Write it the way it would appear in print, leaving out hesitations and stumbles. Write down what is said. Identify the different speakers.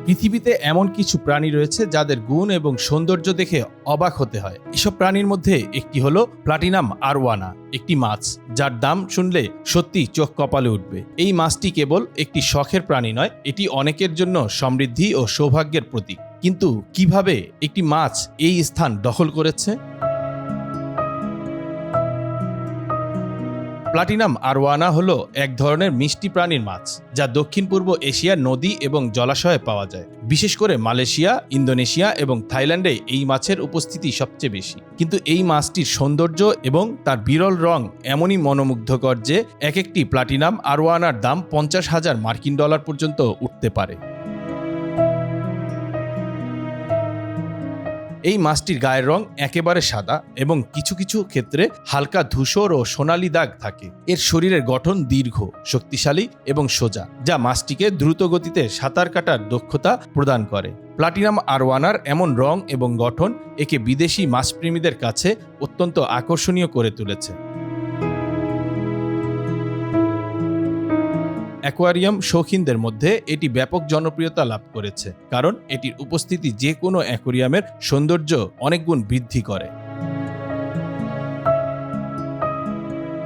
Speaker 1: পৃথিবীতে এমন কিছু প্রাণী রয়েছে যাদের গুণ এবং সৌন্দর্য দেখে অবাক হতে হয়। এসব প্রাণীর মধ্যে একটি হলো প্লাটিনাম আরওয়ানা, একটি মাছ যার দাম শুনলে সত্যি চোখ কপালে উঠবে। এই মাছটি কেবল একটি শখের প্রাণী নয়, এটি অনেকের জন্য সমৃদ্ধি ও সৌভাগ্যের প্রতীক। কিন্তু কিভাবে একটি মাছ এই স্থান দখল করেছে? প্লাটিনাম আরওয়ানা হলো এক ধরনের মিষ্টি প্রাণীর মাছ যা দক্ষিণ পূর্ব এশিয়ার নদী এবং জলাশয়ে পাওয়া যায়। বিশেষ করে মালয়েশিয়া, ইন্দোনেশিয়া এবং থাইল্যান্ডে এই মাছের উপস্থিতি সবচেয়ে বেশি। কিন্তু এই মাছটির সৌন্দর্য এবং তার বিরল রং এমনই মনোমুগ্ধকর যে এক একটি প্লাটিনাম আরওয়ানার দাম $50,000 পর্যন্ত উঠতে পারে। এই মাছটির গায়ের রং একেবারে সাদা এবং কিছু কিছু ক্ষেত্রে হালকা ধূসর ও সোনালী দাগ থাকে। এর শরীরের গঠন দীর্ঘ, শক্তিশালী এবং সোজা, যা মাছটিকে দ্রুত গতিতে সাঁতার কাটার দক্ষতা প্রদান করে। প্লাটিনাম আরওয়ানার এমন রং এবং গঠন একে বিদেশি মাছপ্রেমীদের কাছে অত্যন্ত আকর্ষণীয় করে তুলেছে। অ্যাকোয়ারিয়াম শৌখিনদের মধ্যে এটি ব্যাপক জনপ্রিয়তা লাভ করেছে, কারণ এটির উপস্থিতি যে কোনো অ্যাকোয়ারিয়ামের সৌন্দর্য অনেক গুণ বৃদ্ধি করে।